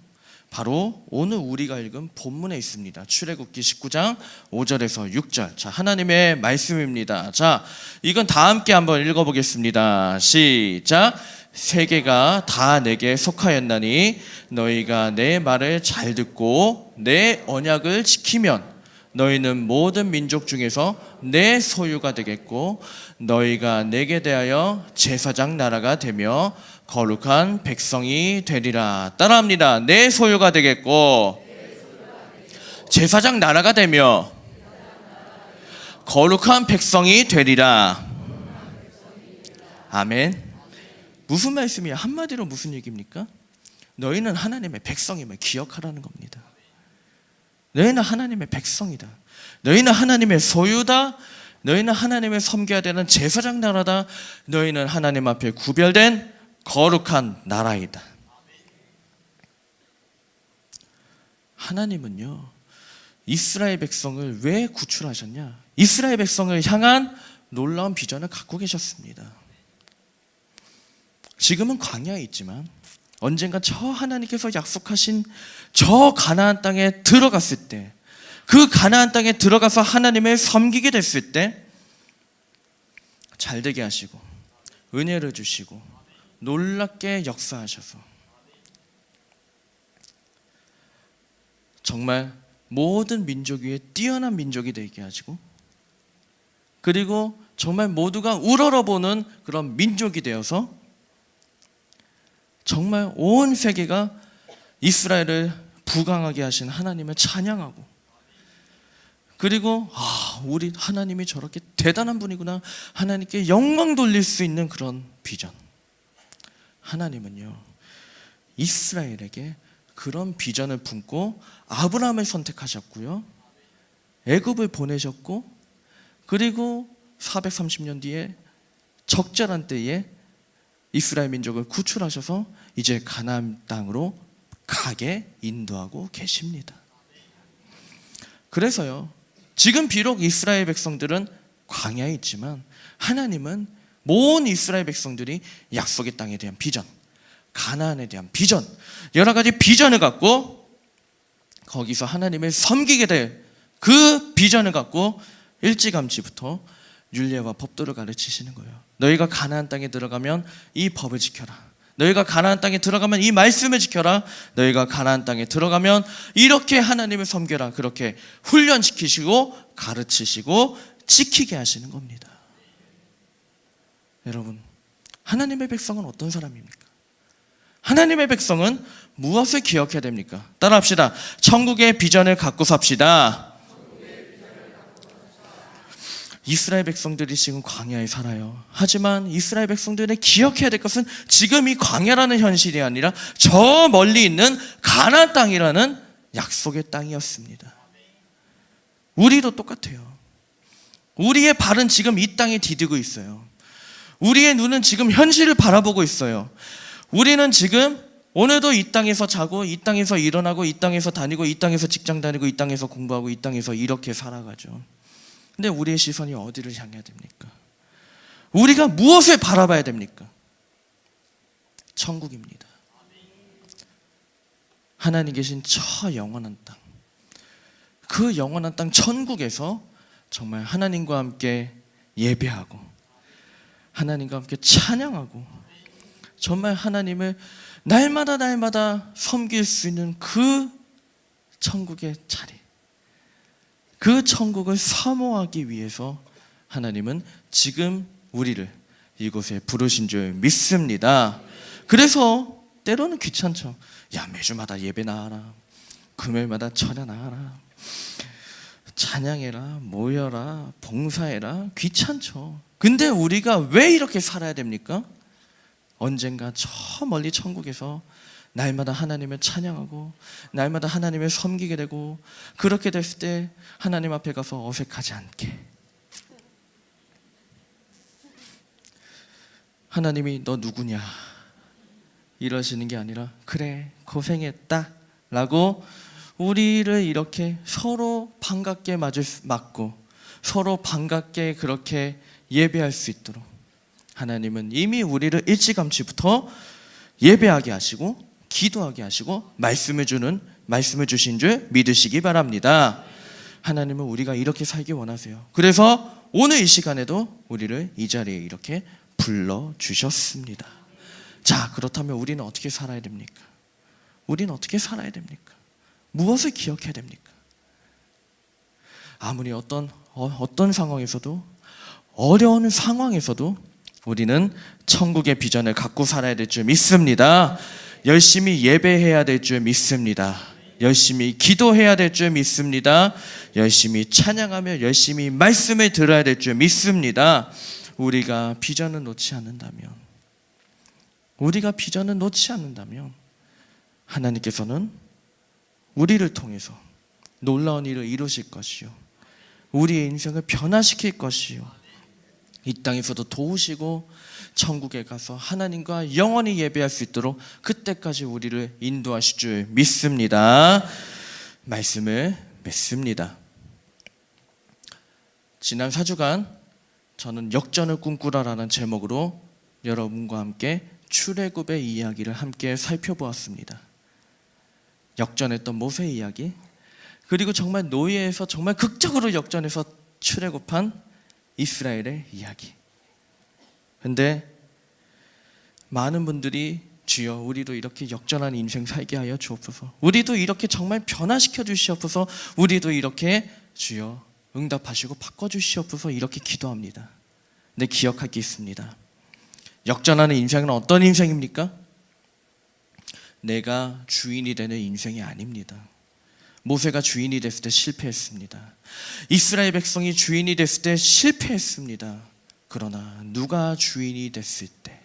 바로 오늘 우리가 읽은 본문에 있습니다. 출애굽기 19장 5절에서 6절. 자, 하나님의 말씀입니다. 자, 이건 다 함께 한번 읽어보겠습니다. 시작. 세계가 다 내게 속하였나니 너희가 내 말을 잘 듣고 내 언약을 지키면 너희는 모든 민족 중에서 내 소유가 되겠고 너희가 내게 대하여 제사장 나라가 되며 거룩한 백성이 되리라. 따라합니다. 내 소유가 되겠고 제사장 나라가 되며 거룩한 백성이 되리라. 아멘. 무슨 말씀이야? 한마디로 무슨 얘기입니까? 너희는 하나님의 백성임을 기억하라는 겁니다. 너희는 하나님의 백성이다. 너희는 하나님의 소유다. 너희는 하나님을 섬겨야 되는 제사장 나라다. 너희는 하나님 앞에 구별된 거룩한 나라이다. 하나님은요, 이스라엘 백성을 왜 구출하셨냐? 이스라엘 백성을 향한 놀라운 비전을 갖고 계셨습니다. 지금은 광야에 있지만 언젠가 저 하나님께서 약속하신 저 가나안 땅에 들어갔을 때, 그 가나안 땅에 들어가서 하나님을 섬기게 됐을 때 잘되게 하시고 은혜를 주시고 놀랍게 역사하셔서 정말 모든 민족 위에 뛰어난 민족이 되게 하시고, 그리고 정말 모두가 우러러보는 그런 민족이 되어서 정말 온 세계가 이스라엘을 부강하게 하신 하나님을 찬양하고, 그리고 우리 하나님이 저렇게 대단한 분이구나, 하나님께 영광 돌릴 수 있는 그런 비전. 하나님은요, 이스라엘에게 그런 비전을 품고 아브라함을 선택하셨고요, 애굽을 보내셨고, 그리고 430년 뒤에 적절한 때에 이스라엘 민족을 구출하셔서 이제 가나안 땅으로 가게 인도하고 계십니다. 그래서요, 지금 비록 이스라엘 백성들은 광야에 있지만 하나님은 모든 이스라엘 백성들이 약속의 땅에 대한 비전, 가나안에 대한 비전, 여러 가지 비전을 갖고 거기서 하나님을 섬기게 될 그 비전을 갖고 일찌감치부터 율례와 법도를 가르치시는 거예요. 너희가 가나안 땅에 들어가면 이 법을 지켜라. 너희가 가나안 땅에 들어가면 이 말씀을 지켜라. 너희가 가나안 땅에 들어가면 이렇게 하나님을 섬겨라. 그렇게 훈련시키시고 가르치시고 지키게 하시는 겁니다. 여러분, 하나님의 백성은 어떤 사람입니까? 하나님의 백성은 무엇을 기억해야 됩니까? 따라합시다. 천국의 비전을 갖고 삽시다. 이스라엘 백성들이 지금 광야에 살아요. 하지만 이스라엘 백성들이 기억해야 될 것은 지금 이 광야라는 현실이 아니라 저 멀리 있는 가나안 땅이라는 약속의 땅이었습니다. 우리도 똑같아요. 우리의 발은 지금 이 땅에 디디고 있어요. 우리의 눈은 지금 현실을 바라보고 있어요. 우리는 지금 오늘도 이 땅에서 자고, 이 땅에서 일어나고, 이 땅에서 다니고, 이 땅에서 직장 다니고, 이 땅에서 공부하고, 이 땅에서 이렇게 살아가죠. 근데 우리의 시선이 어디를 향해야 됩니까? 우리가 무엇을 바라봐야 됩니까? 천국입니다. 하나님 계신 저 영원한 땅, 그 영원한 땅 천국에서 정말 하나님과 함께 예배하고 하나님과 함께 찬양하고 정말 하나님을 날마다 섬길 수 있는 그 천국의 자리, 그 천국을 사모하기 위해서 하나님은 지금 우리를 이곳에 부르신 줄 믿습니다. 그래서 때로는 귀찮죠. 야, 매주마다 예배 나와라, 금요일마다 철야 나와라, 찬양해라, 모여라, 봉사해라. 귀찮죠. 근데 우리가 왜 이렇게 살아야 됩니까? 언젠가 저 멀리 천국에서 날마다 하나님을 찬양하고 날마다 하나님을 섬기게 되고, 그렇게 됐을 때 하나님 앞에 가서 어색하지 않게 하나님이 너 누구냐 이러시는 게 아니라, 그래 고생했다 라고 우리를 이렇게 서로 반갑게 맞고 서로 반갑게 그렇게 예배할 수 있도록 하나님은 이미 우리를 일찌감치부터 예배하게 하시고 기도하게 하시고 말씀을 주신 줄 믿으시기 바랍니다. 하나님은 우리가 이렇게 살기 원하세요. 그래서 오늘 이 시간에도 우리를 이 자리에 이렇게 불러주셨습니다. 자, 그렇다면 우리는 어떻게 살아야 됩니까? 우리는 어떻게 살아야 됩니까? 무엇을 기억해야 됩니까? 아무리 어떤 상황에서도, 어려운 상황에서도 우리는 천국의 비전을 갖고 살아야 될 줄 믿습니다. 열심히 예배해야 될 줄 믿습니다. 열심히 기도해야 될 줄 믿습니다. 열심히 찬양하며 열심히 말씀을 들어야 될 줄 믿습니다. 우리가 비전을 놓지 않는다면 하나님께서는 우리를 통해서 놀라운 일을 이루실 것이요, 우리의 인생을 변화시킬 것이요, 이 땅에서도 도우시고 천국에 가서 하나님과 영원히 예배할 수 있도록 그때까지 우리를 인도하실 줄 믿습니다. 말씀을 맺습니다. 지난 4주간 저는 역전을 꿈꾸라라는 제목으로 여러분과 함께 출애굽의 이야기를 함께 살펴보았습니다. 역전했던 모세의 이야기, 그리고 정말 노예에서 정말 극적으로 역전해서 출애굽한 이스라엘의 이야기. 근데 많은 분들이 주여 우리도 이렇게 역전한 인생 살게 하여 주옵소서, 우리도 이렇게 정말 변화시켜 주시옵소서, 우리도 이렇게 주여 응답하시고 바꿔주시옵소서 이렇게 기도합니다. 근데 기억할 게 있습니다. 역전하는 인생은 어떤 인생입니까? 내가 주인이 되는 인생이 아닙니다. 모세가 주인이 됐을 때 실패했습니다. 이스라엘 백성이 주인이 됐을 때 실패했습니다. 그러나 누가 주인이 됐을 때,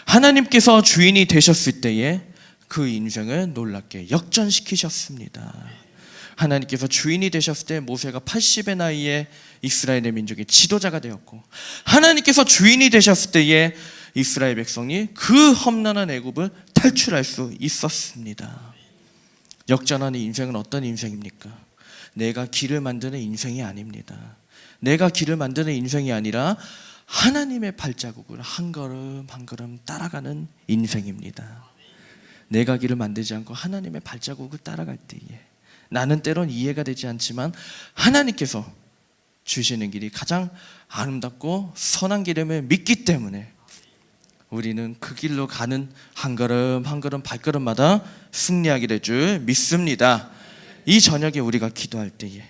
하나님께서 주인이 되셨을 때에 그 인생을 놀랍게 역전시키셨습니다. 하나님께서 주인이 되셨을 때 모세가 80의 나이에 이스라엘의 민족의 지도자가 되었고, 하나님께서 주인이 되셨을 때에 이스라엘 백성이 그 험난한 애굽을 탈출할 수 있었습니다. 역전하는 인생은 어떤 인생입니까? 내가 길을 만드는 인생이 아닙니다. 내가 길을 만드는 인생이 아니라 하나님의 발자국을 한 걸음 한 걸음 따라가는 인생입니다. 내가 길을 만들지 않고 하나님의 발자국을 따라갈 때에 나는 때론 이해가 되지 않지만 하나님께서 주시는 길이 가장 아름답고 선한 길임을 믿기 때문에 우리는 그 길로 가는 한 걸음 한 걸음 발걸음마다 승리하게 될 줄 믿습니다. 이 저녁에 우리가 기도할 때에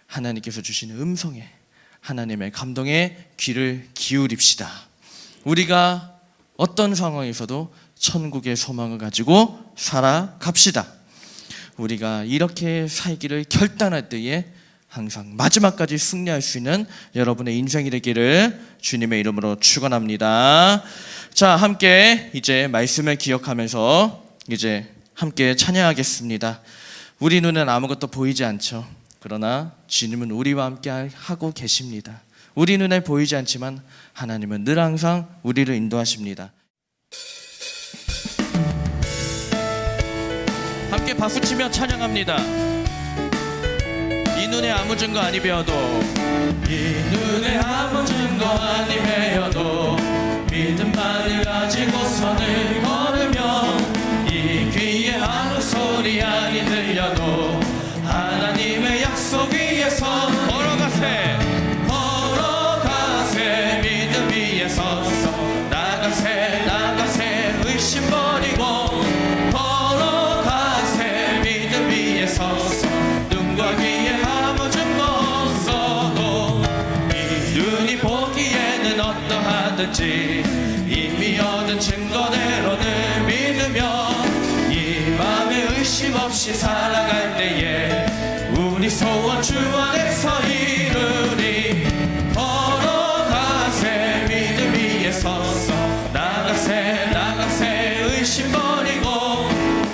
하나님께서 주시는 음성에, 하나님의 감동에 귀를 기울입시다. 우리가 어떤 상황에서도 천국의 소망을 가지고 살아갑시다. 우리가 이렇게 살기를 결단할 때에 항상 마지막까지 승리할 수 있는 여러분의 인생이 되기를 주님의 이름으로 축원합니다. 자, 함께 이제 말씀을 기억하면서 이제 함께 찬양하겠습니다. 우리 눈엔 아무것도 보이지 않죠. 그러나 주님은 우리와 함께 하고 계십니다. 우리 눈에 보이지 않지만 하나님은 늘 항상 우리를 인도하십니다. 함께 박수치며 찬양합니다. 이 눈에 아무 증거 아니 배어도, 이 눈에 아무 증거 아니 배어도 믿음만을 가지고선을 걸으며, 이 귀에 아무 소리 아니 들려도 하나님의 약속 위에서 걸어가세, 걸어가세. 믿음 위에 서서 나가세, 나가세. 의심 버리고 걸어가세. 믿음 위에 서서 눈과 귀에 아무 증거 없어도 이 눈이 보기에는 어떠하든지 이미 얻은 증거대로는 믿으며 이 맘에 의심 없이 살아갈 때에 우리 소원 주 안에서 이루리. 걸어가세. 믿음 위에 서서 나가세, 나가세. 의심 버리고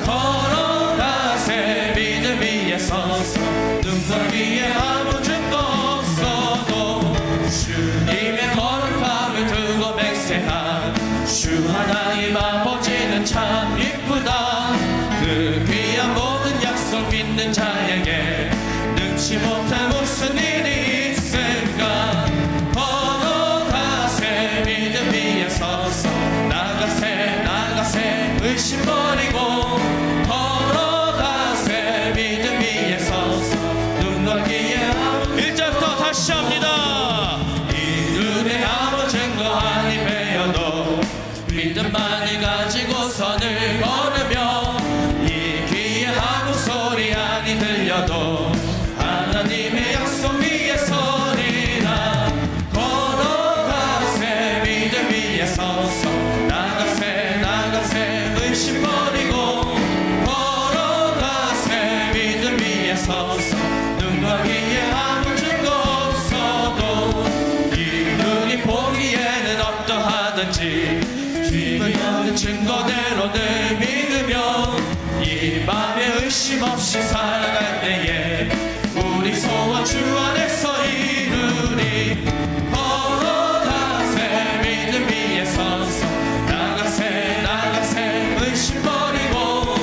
걸어가세. 믿음 위에 서서 눈과 귀에 아무 증거 없어도 주님의 거룩함을 두고 맹세한 주 하나님 아버지는 참 이쁘다. 그 귀한 모든 약속 믿는 자에게 능치 못할 무슨 일이 있을까. 걸어가세. 믿음 위에 서서 나가세, 나가세. 의심 버리고 걸어가세. 믿음 위에 서서 눈과 귀에 아무 1절부터 다시 합니다. 이 눈에 아무 증거 아니 배어도 믿음만을 가지고 선을 걸으며, 이 귀에 아무 소리 아니 들려도 하나님의 약속 하는지 주님의 증거대로 늘 믿으며 이 밤에 의심 없이 살아갈 때에 우리 소원 주 안에서 이루리. 걸어가세 믿음 위에 서서 나가세 나가세 의심 버리고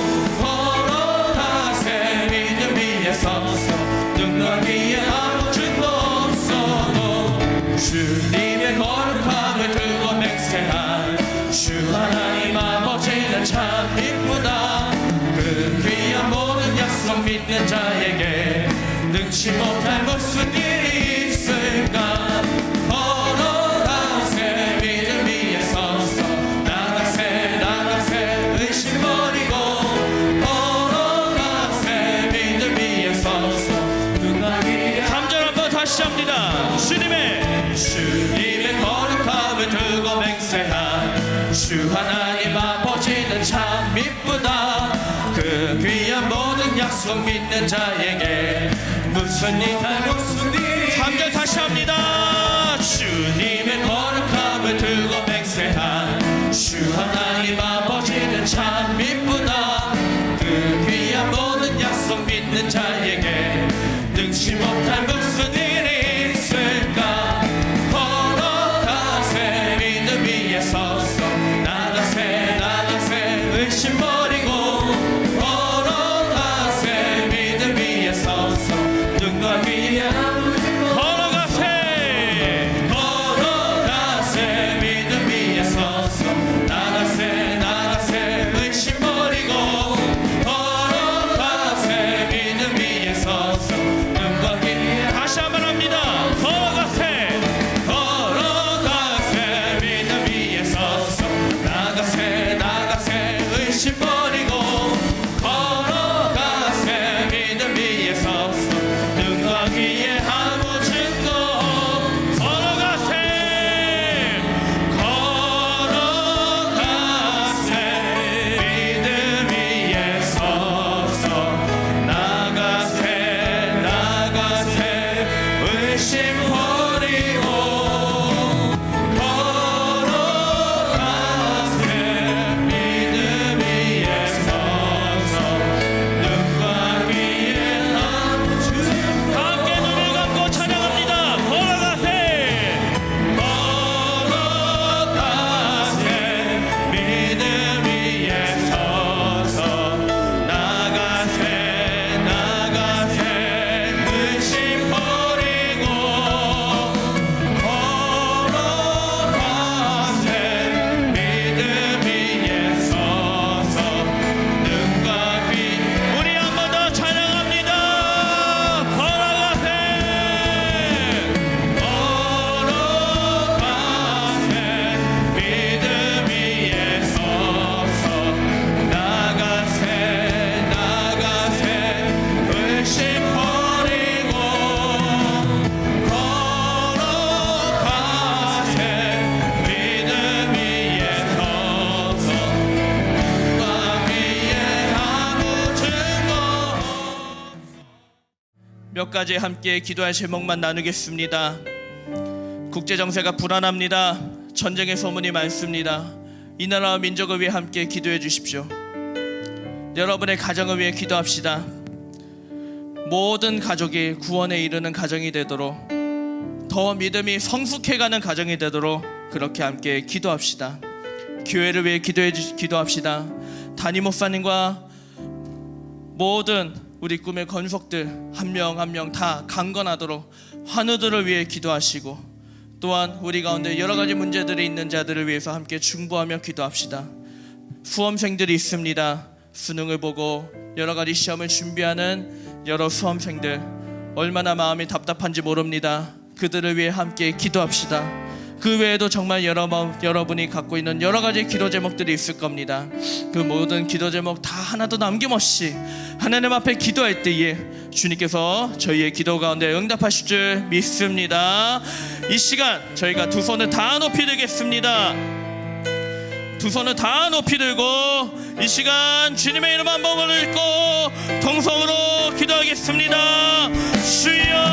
걸어가세 믿음 위에 서서 능력 위에 아무 증거 없어도 주님의 거룩함을 들고 맹세한 주 하나님 아버지는 참 이쁘다. 그 귀한 모든 약속 믿는 자에게 능치 못할 무슨 일이 있을까. 걸어가세 믿음 위에 서서 나가세 나가세 의심 버리고 걸어가세 믿음 위에 서서 누가 위에 3절 한번 다시 합니다. 주님의 거룩함을 들고 맹세한 주 하나님 아버지는 참 이쁘다. 그 귀한 모든 약속 믿는 자에게 무슨 일이 무슨 일이 3절 다시 합니다. 주님의 거룩함을 들고 맹세한 주 하나님 아버지는 참 이쁘다. 그 귀한 모든 약속 믿는 자에게 능치 못할 무슨 일이 있을까. 걸어가세 믿음 위에 서서 나가세 나가세 의심 버리고 걸어가세 믿음 위에 서서 능력 위에 걸어가세 걸어가세 믿음 위에 서서 나가세 나가세 의심 버리고 걸어가세 믿음 위에 서서 능력 위에 다시 한번 합니다. 걸어가세 걸어가세 믿음 위에 서서 나가세 나가세 의심 버리고 걸어가세 믿음 위에 서서 능력 위에 아무 증거 걸어가세 걸어가세 믿음 위에 서서 나가세 나가세 의심 버리고 걸어가세 믿음 위에 서서 능력 위에 아무 증거 함께 눈을 감고 찬양합니다. 걸어가세 걸어가세 믿음 위에 서서 나가세 나가세 의심 버리고 걸어가세 믿음 위에 서서 능력 위 우리 한 번 더 찬양합니다. 걸어가세 걸어가세 믿음 위에 서서 나가세 나가세 의심 버리고 걸어가세 믿음 위에 서서 누가 위에 아무 증거 몇 가지 함께 기도할 제목만 나누겠습니다. 국제 정세가 불안합니다. 전쟁의 소문이 많습니다. 이 나라와 민족을 위해 함께 기도해 주십시오. 여러분의 가정을 위해 기도합시다. 모든 가족이 구원에 이르는 가정이 되도록, 더 믿음이 성숙해가는 가정이 되도록 그렇게 함께 기도합시다. 교회를 위해 기도합시다. 담임 목사님과 모든 우리 꿈의 건속들 한 명 한 명 다 강건하도록 환우들을 위해 기도하시고, 또한 우리 가운데 여러 가지 문제들이 있는 자들을 위해서 함께 중보하며 기도합시다. 수험생들이 있습니다. 수능을 보고 여러 가지 시험을 준비하는 여러 수험생들, 얼마나 마음이 답답한지 모릅니다. 그들을 위해 함께 기도합시다. 그 외에도 정말 여러분이 갖고 있는 여러 가지 기도 제목들이 있을 겁니다. 그 모든 기도 제목 다 하나도 남김없이 하나님 앞에 기도할 때에 주님께서 저희의 기도 가운데 응답하실 줄 믿습니다. 이 시간 저희가 두 손을 다 높이 들겠습니다. 두 손을 다 높이 들고 이 시간 주님의 이름 한 번을 읽고 통성으로 기도하겠습니다. 주여